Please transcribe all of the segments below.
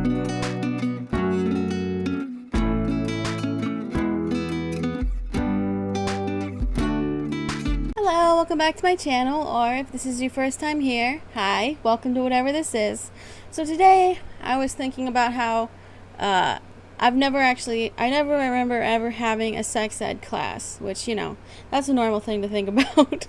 Hello, welcome back to my channel, or if this is your first time here, hi, welcome to whatever this is. So today, I was thinking about how I never remember ever having a sex ed class, which, you know, that's a normal thing to think about.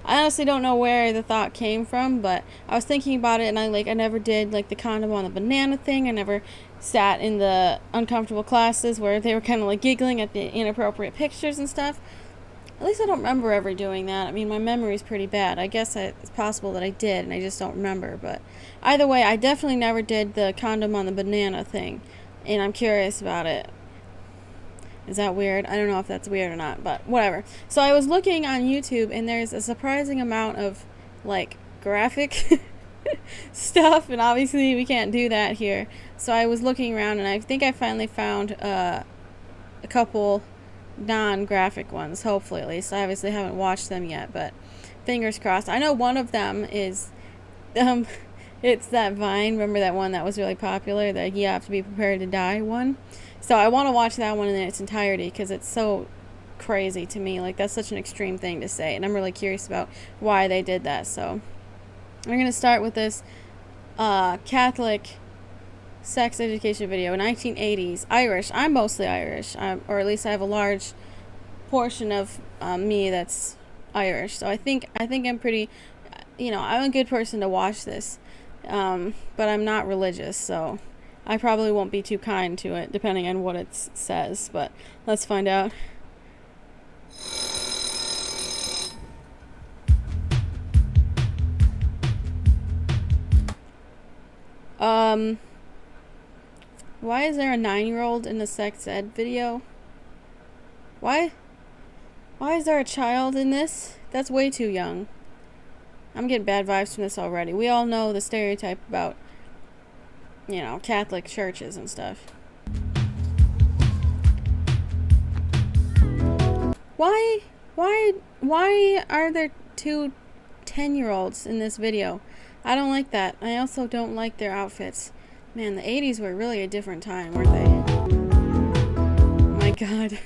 I honestly don't know where the thought came from, but I was thinking about it, and I never did, the condom on the banana thing. I never sat in the uncomfortable classes where they were kind of, giggling at the inappropriate pictures and stuff. At least I don't remember ever doing that. I mean, my memory's pretty bad. I guess it's possible that I did, and I just don't remember. But either way, I definitely never did the condom on the banana thing, and I'm curious about it. Is that weird? I don't know if that's weird or not, but whatever. So I was looking on YouTube, and there's a surprising amount of, graphic stuff, and obviously we can't do that here. So I was looking around, and I think I finally found a couple non-graphic ones, hopefully, at least. I obviously haven't watched them yet, but fingers crossed. I know one of them is it's that Vine, remember that one that was really popular, that you have to be prepared to die one? So I want to watch that one in its entirety because it's so crazy to me. That's such an extreme thing to say, and I'm really curious about why they did that. So I'm going to start with this Catholic sex education video, 1980s, Irish. I'm mostly Irish, or at least I have a large portion of me that's Irish. So I think I'm pretty, I'm a good person to watch this, but I'm not religious, so I probably won't be too kind to it, depending on what it says. But let's find out. Why is there a 9-year-old in the sex ed video? Why is there a child in this? That's way too young. I'm getting bad vibes from this already. We all know the stereotype about, Catholic churches and stuff. Why are there two 10-year-olds in this video? I don't like that. I also don't like their outfits. Man, the 80s were really a different time, weren't they? My God.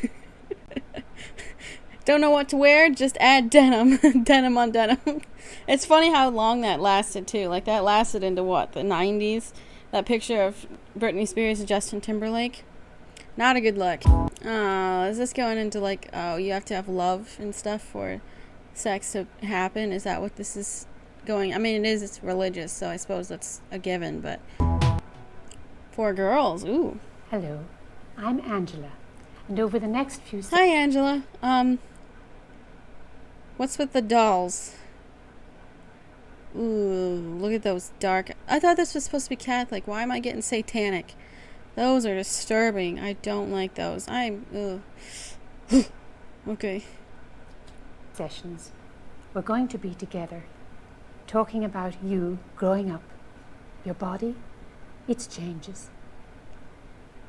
Don't know what to wear? Just add denim. Denim on denim. It's funny how long that lasted, too. That lasted into what? The 90s? That picture of Britney Spears and Justin Timberlake? Not a good look. Is this going into, you have to have love and stuff for sex to happen? Is that what this is going? I mean, it's religious, so I suppose that's a given, but for girls, ooh. Hello, I'm Angela, and over the next few Hi, Angela. What's with the dolls? Ooh, look at those dark. I thought this was supposed to be Catholic. Why am I getting satanic? Those are disturbing. I don't like those. Okay. Sessions. We're going to be together, talking about you growing up, your body, its changes,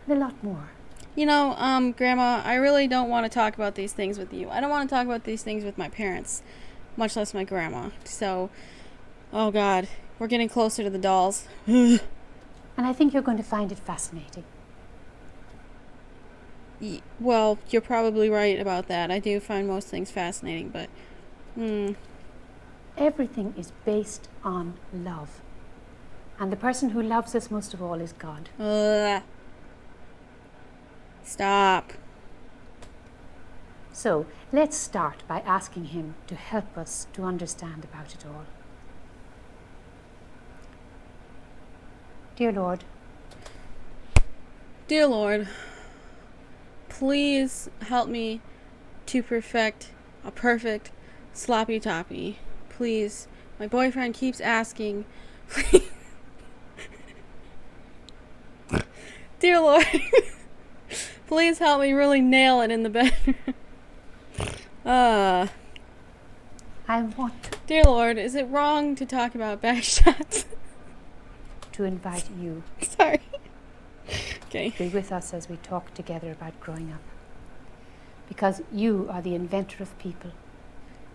and a lot more. Grandma, I really don't want to talk about these things with you. I don't want to talk about these things with my parents, much less my grandma. So, oh God, we're getting closer to the dolls. And I think you're going to find it fascinating. Well, you're probably right about that. I do find most things fascinating, but everything is based on love. And the person who loves us most of all is God. Stop. So, let's start by asking him to help us to understand about it all. Dear Lord, please help me to perfect a perfect sloppy toppy. Please. My boyfriend keeps asking. Dear Lord, please help me really nail it in the bedroom. I want Dear Lord, is it wrong to talk about back shots? to invite you. Sorry. Okay. Be with us as we talk together about growing up. Because you are the inventor of people.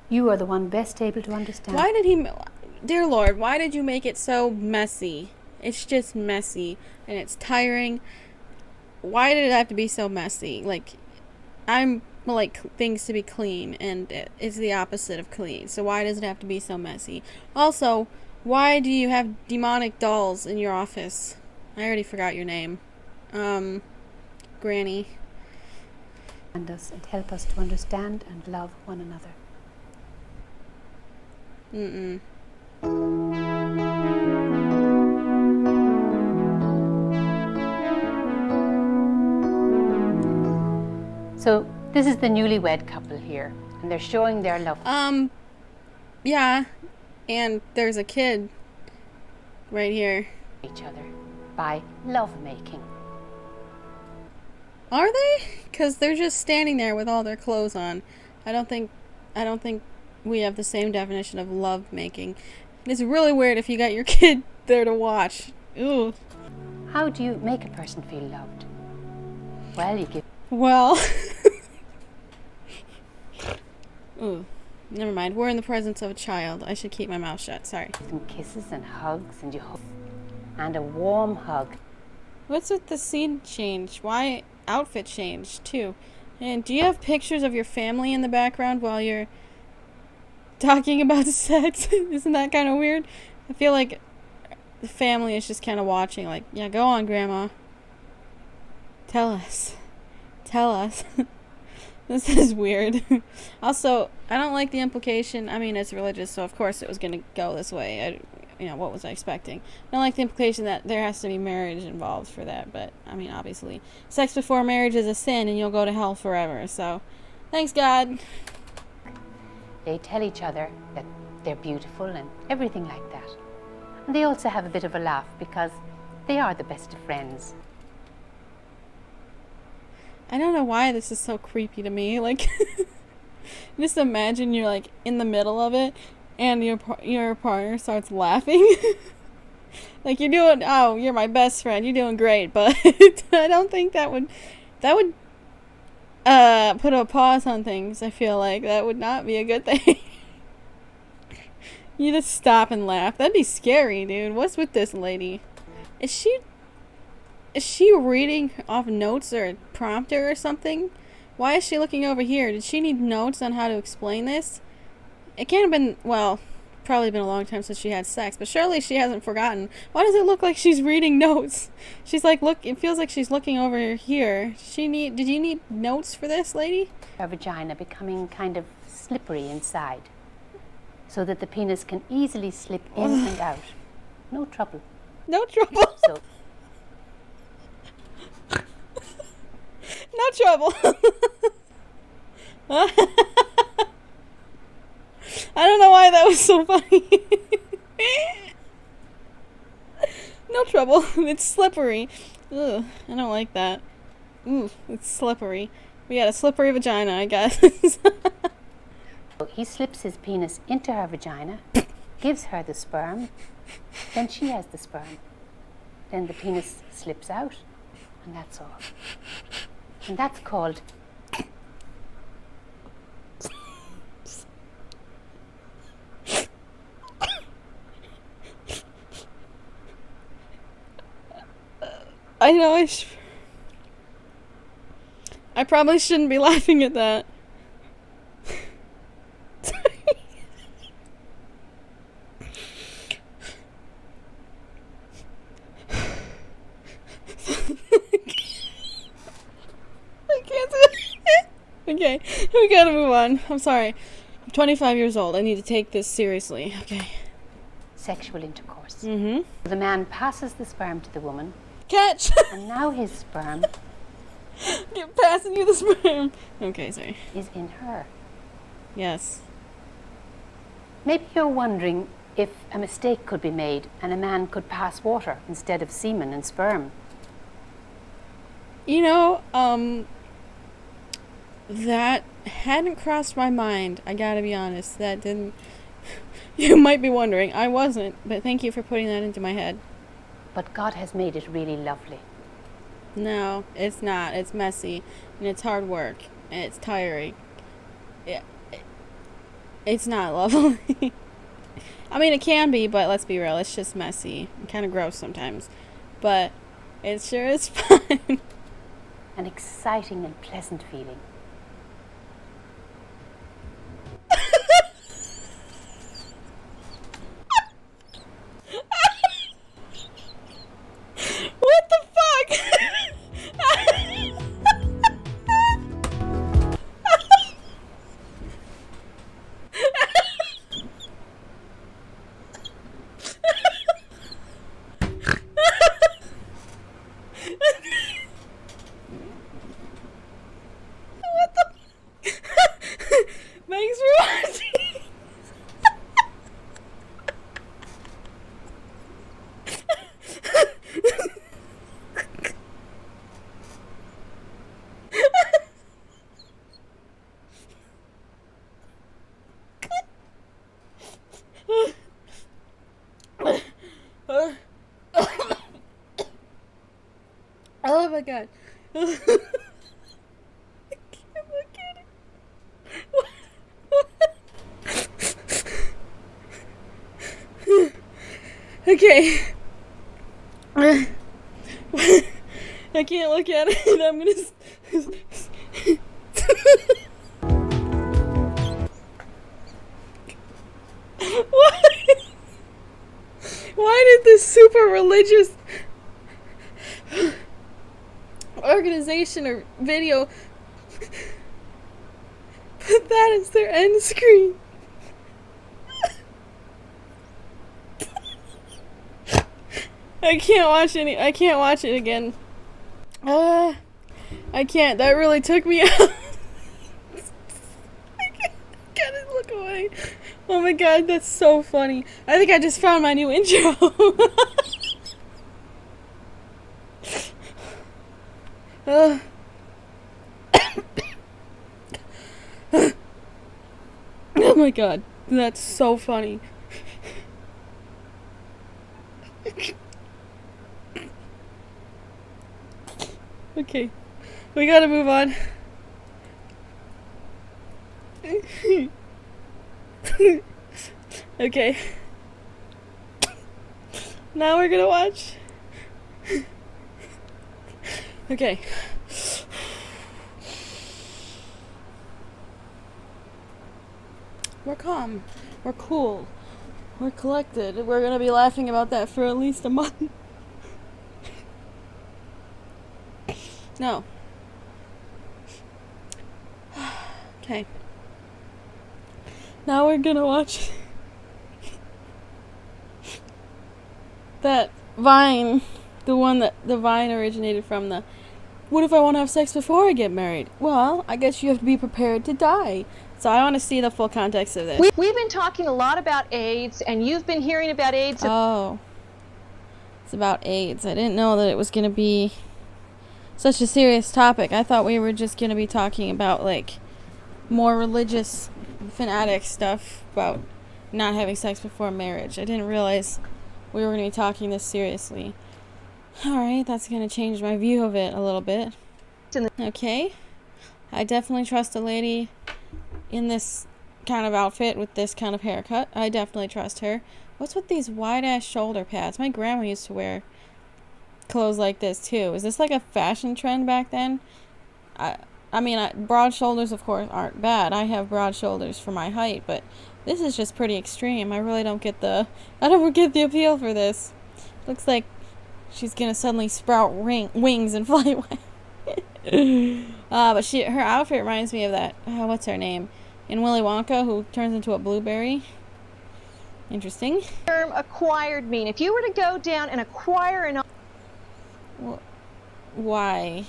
You are the one best able to understand. Dear Lord, why did you make it so messy? It's just messy and it's tiring. Why did it have to be so messy? Like, I'm like things to be clean, and it's the opposite of clean. So why does it have to be so messy? Also, why do you have demonic dolls in your office? I already forgot your name. Granny. And help us to understand and love one another. So this is the newlywed couple here, and they're showing their love. Yeah, and there's a kid right here. Each other by love making. Are they? Because they're just standing there with all their clothes on. I don't think we have the same definition of love making. It's really weird if you got your kid there to watch. Ooh. How do you make a person feel loved? Well, you give. Well. Ooh. Never mind. We're in the presence of a child. I should keep my mouth shut. Sorry. Some kisses and hugs, and you hug, and a warm hug. What's with the scene change? Why outfit change too? And do you have pictures of your family in the background while you're talking about sex? Isn't that kind of weird? I feel like the family is just kind of watching, like, yeah, go on, Grandma. Tell us. This is weird. Also, I don't like the implication. I mean, it's religious, so of course it was going to go this way. What was I expecting? I don't like the implication that there has to be marriage involved for that, but, I mean, obviously. Sex before marriage is a sin, and you'll go to hell forever, so thanks, God. They tell each other that they're beautiful and everything like that. And they also have a bit of a laugh because they are the best of friends. I don't know why this is so creepy to me. Like, just imagine you're, like, in the middle of it, and your partner starts laughing. Like, you're my best friend, you're doing great, but I don't think that would put a pause on things. I feel like that would not be a good thing. You just stop and laugh. That'd be scary, dude. What's with this lady? Is she reading off notes or a prompter or something? Why is she looking over here? Did she need notes on how to explain this? It can't have been, well, probably been a long time since she had sex, but surely she hasn't forgotten. Why does it look like she's reading notes? She's like, it feels like she's looking over here. Did you need notes for this, lady? Her vagina becoming kind of slippery inside, so that the penis can easily slip in and out. No trouble. No trouble? So, no trouble. I don't know why that was so funny. No trouble. It's slippery. Ugh, I don't like that. Ooh, it's slippery. We got a slippery vagina, I guess. he slips his penis into her vagina, gives her the sperm, then she has the sperm. Then the penis slips out, and that's all. And that's called... I know I probably shouldn't be laughing at that. Sorry. I can't do it. Okay, we gotta move on. I'm sorry. I'm 25 years old. I need to take this seriously. Okay. Sexual intercourse. Mm-hmm. The man passes the sperm to the woman. Catch! And now his sperm passing you the sperm. Okay, sorry. is in her. Yes. Maybe you're wondering if a mistake could be made and a man could pass water instead of semen and sperm. That hadn't crossed my mind. I gotta be honest. That didn't... You might be wondering. I wasn't, but thank you for putting that into my head. But God has made it really lovely. No, it's not. It's messy, and it's hard work, and it's tiring. It's not lovely. I mean, it can be, but let's be real. It's just messy and kind of gross sometimes. But it sure is fun. An exciting and pleasant feeling. What the fuck? What the? Thanks for watching. Oh my god. I can't look at it. Okay. I can't look at it. I'm gonna. Why? Why did this super religious organization or video put that as their end screen? I can't watch it again. I can't. That really took me out. I gotta look away. Oh my god, that's so funny. I think I just found my new intro. Oh my god, that's so funny. Okay, we gotta move on. Okay. Now we're gonna watch. Okay. We're calm. We're cool. We're collected. We're gonna be laughing about that for at least a month. No. Okay. Now we're gonna watch that Vine, the one that the Vine originated from, the what if I want to have sex before I get married? Well, I guess you have to be prepared to die. So I want to see the full context of this. We've been talking a lot about AIDS, and you've been hearing about AIDS. Oh. It's about AIDS. I didn't know that it was going to be such a serious topic. I thought we were just going to be talking about, like, more religious fanatic stuff about not having sex before marriage. I didn't realize we were going to be talking this seriously. Alright, that's going to change my view of it a little bit. Okay. I definitely trust a lady in this kind of outfit with this kind of haircut. I definitely trust her. What's with these wide-ass shoulder pads? My grandma used to wear clothes like this, too. Is this like a fashion trend back then? I mean, broad shoulders, of course, aren't bad. I have broad shoulders for my height, but this is just pretty extreme. I really don't get the appeal for this. Looks like she's gonna suddenly sprout wings and fly away. But her outfit reminds me of that, what's her name? In Willy Wonka, who turns into a blueberry. Interesting. Term acquired mean. If you were to go down and acquire an... Why?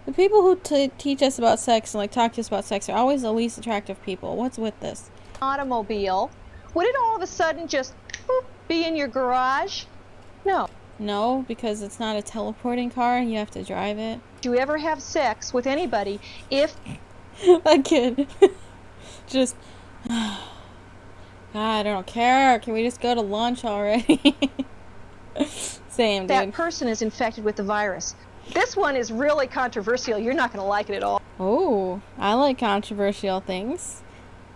The people who teach us about sex and like talk to us about sex are always the least attractive people. What's with this? Automobile, would it all of a sudden just boop, be in your garage? No. No, because it's not a teleporting car. You have to drive it. Do you ever have sex with anybody if... A kid. Just... God, I don't care. Can we just go to lunch already? Same, dude. That person is infected with the virus. This one is really controversial. You're not going to like it at all. Oh, I like controversial things.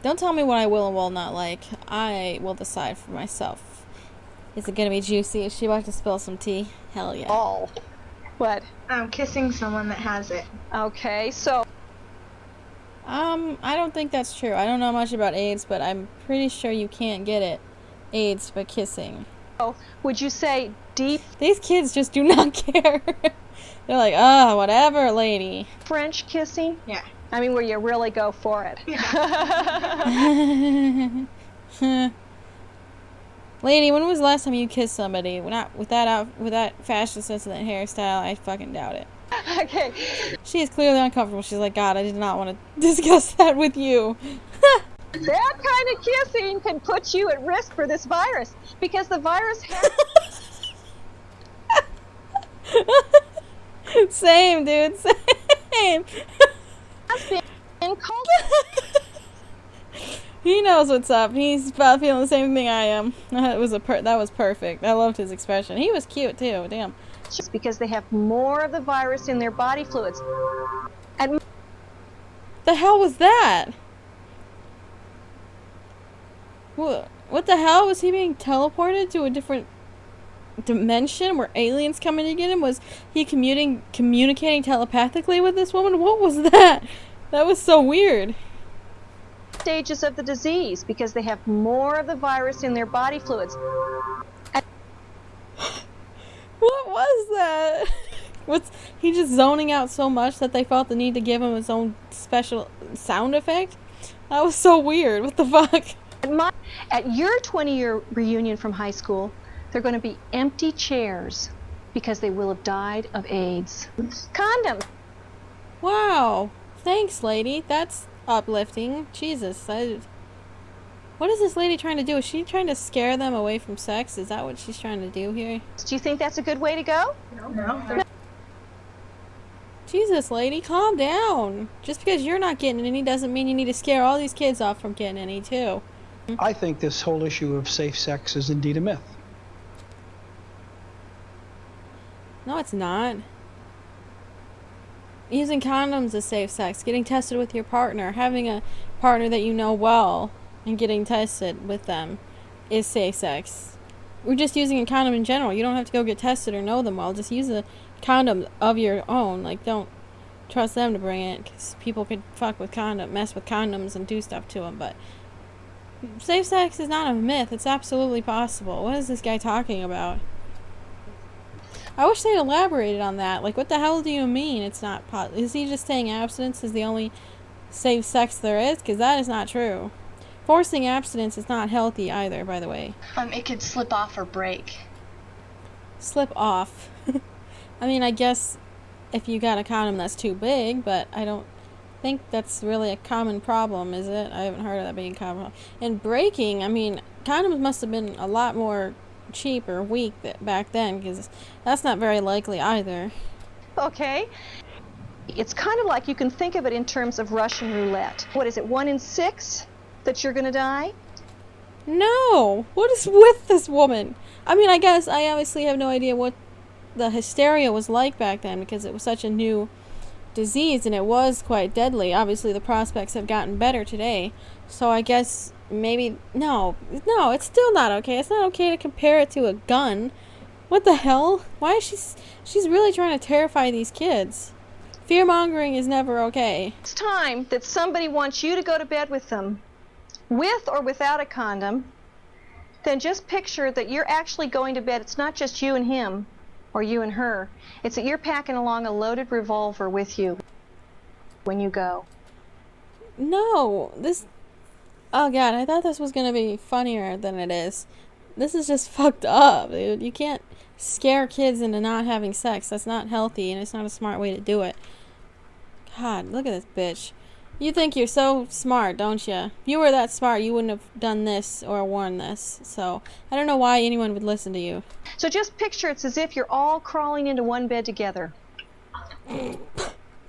Don't tell me what I will and will not like. I will decide for myself. Is it gonna be juicy? Is she about to spill some tea? Hell yeah. Oh. What? Kissing someone that has it. Okay, so I don't think that's true. I don't know much about AIDS, but I'm pretty sure you can't get it. AIDS by kissing. would you say deep These kids just do not care. They're like, oh, whatever, lady. French kissing? Yeah. I mean, where you really go for it. Lady, when was the last time you kissed somebody? Not with that fashion sense and that hairstyle. I fucking doubt it. Okay. She is clearly uncomfortable. She's like, God, I did not want to discuss that with you. That kind of kissing can put you at risk for this virus because the virus has Same, dude. Same. been cultivated. He knows what's up. He's about feeling the same thing I am. That was perfect. I loved his expression. He was cute too. Damn. Just because they have more of the virus in their body fluids. And The hell was that? What the hell? Was he being teleported to a different dimension where aliens coming to get him? Was he communicating telepathically with this woman? What was that? That was so weird. stages of the disease because they have more of the virus in their body fluids. What was that? Was he just zoning out so much that they felt the need to give him his own special sound effect? That was so weird. What the fuck? At your 20-year reunion from high school, there are going to be empty chairs because they will have died of AIDS. Condoms. Wow. Thanks, lady. That's uplifting. Jesus. What is this lady trying to do? Is she trying to scare them away from sex? Is that what she's trying to do here? Do you think that's a good way to go? No. Jesus, lady, calm down. Just because you're not getting any doesn't mean you need to scare all these kids off from getting any, too. I think this whole issue of safe sex is indeed a myth. No, it's not. Using condoms is safe sex. Getting tested with your partner, having a partner that you know well, and getting tested with them is safe sex. We're just using a condom in general. You don't have to go get tested or know them well. Just use a condom of your own. Like, don't trust them to bring it, because people could mess with condoms and do stuff to them. But safe sex is not a myth. It's absolutely possible. What is this guy talking about? I wish they'd elaborated on that. Like, what the hell do you mean it's not is he just saying abstinence is the only safe sex there is? Because that is not true. Forcing abstinence is not healthy either, by the way. It could slip off or break. Slip off. I mean, I guess if you got a condom that's too big, but I don't think that's really a common problem, is it? I haven't heard of that being a common problem. And breaking, I mean, condoms must have been a lot more cheap or weak back then, because that's not very likely either. Okay. It's kind of like you can think of it in terms of Russian roulette. What is it, 1 in 6 that you're going to die? No! What is with this woman? I mean, I guess I obviously have no idea what the hysteria was like back then, because it was such a new disease and it was quite deadly. Obviously the prospects have gotten better today, so I guess maybe no, it's still not okay. It's not okay to compare it to a gun. What the hell? Why is she's really trying to terrify these kids? Fear-mongering is never okay. It's time that somebody wants you to go to bed with them, with or without a condom. Then just picture that you're actually going to bed. It's not just you and him or you and her. It's that you're packing along a loaded revolver with you when you go. No, oh god, I thought this was gonna be funnier than it is. This is just fucked up, dude. You can't scare kids into not having sex. That's not healthy, and it's not a smart way to do it. God, look at this bitch. You think you're so smart, don't you? If you were that smart, you wouldn't have done this or worn this. So, I don't know why anyone would listen to you. So just picture it's as if you're all crawling into one bed together.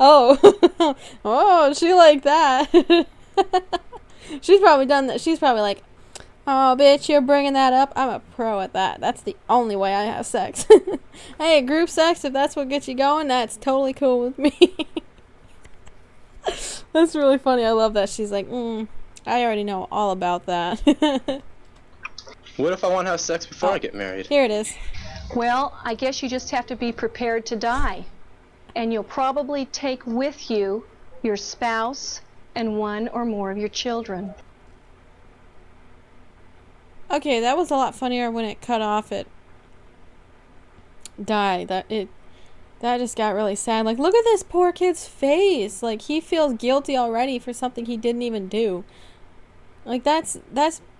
Oh. Oh, she like that. She's probably done that. She's probably like, oh, bitch, you're bringing that up? I'm a pro at that. That's the only way I have sex. Hey, group sex, if that's what gets you going, that's totally cool with me. That's really funny. I love that. She's like, I already know all about that. What if I want to have sex before I get married? Here it is. Well, I guess you just have to be prepared to die. And you'll probably take with you your spouse and one or more of your children. Okay, that was a lot funnier when it cut off at die. That just got really sad. Like, look at this poor kid's face. Like, he feels guilty already for something he didn't even do. Like, that's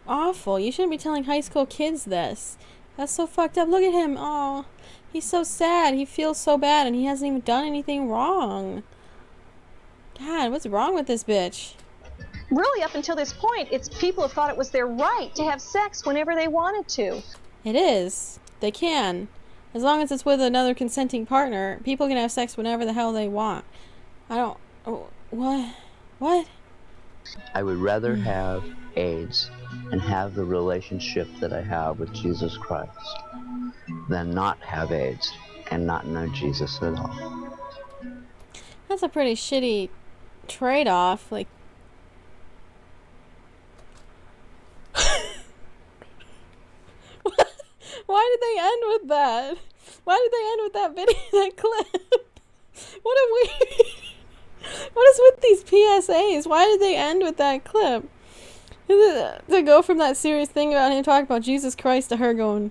awful. You shouldn't be telling high school kids this. That's so fucked up. Look at him. Oh, he's so sad. He feels so bad and he hasn't even done anything wrong. God, what's wrong with this bitch? Really, up until this point, it's people have thought it was their right to have sex whenever they wanted to. It is. They can. As long as it's with another consenting partner, people can have sex whenever the hell they want. I don't... Oh, what? What? I would rather have AIDS and have the relationship that I have with Jesus Christ than not have AIDS and not know Jesus at all. That's a pretty shitty trade-off. Like... Why did they end with that? Why did they end with that video, that clip? What a weird... What is with these PSAs? Why did they end with that clip? To go from that serious thing about him talking about Jesus Christ to her going...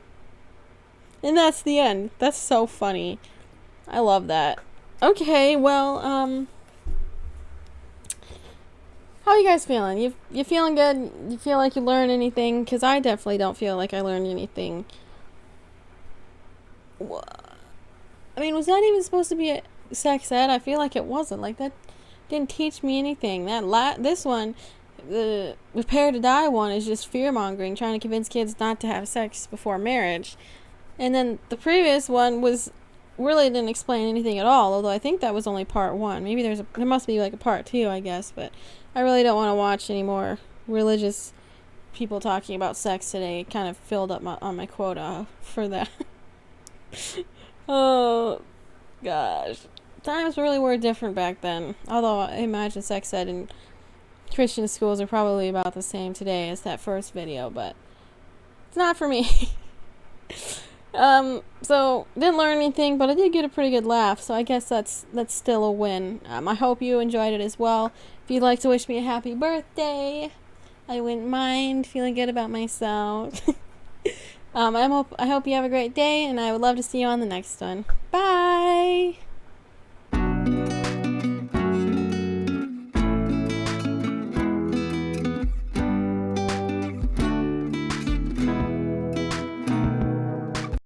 And that's the end. That's so funny. I love that. Okay, well, how are you guys feeling? You feeling good? You feel like you learned anything? Because I definitely don't feel like I learned anything. I mean, was that even supposed to be a sex ed? I feel like it wasn't. Like, that didn't teach me anything. This one, the prepare to die one, is just fear-mongering, trying to convince kids not to have sex before marriage. And then the previous one really didn't explain anything at all, although I think that was only part 1. Maybe there must be like a part 2, I guess, but I really don't want to watch any more religious people talking about sex today. It kind of filled up on my quota for that. Oh, gosh. Times really were different back then. Although I imagine sex ed in Christian schools are probably about the same today as that first video, but it's not for me. So didn't learn anything, but I did get a pretty good laugh, so I guess that's still a win. I hope you enjoyed it as well. If you'd like to wish me a happy birthday, I wouldn't mind. Feeling good about myself. I hope you have a great day, and I would love to see you on the next one. Bye!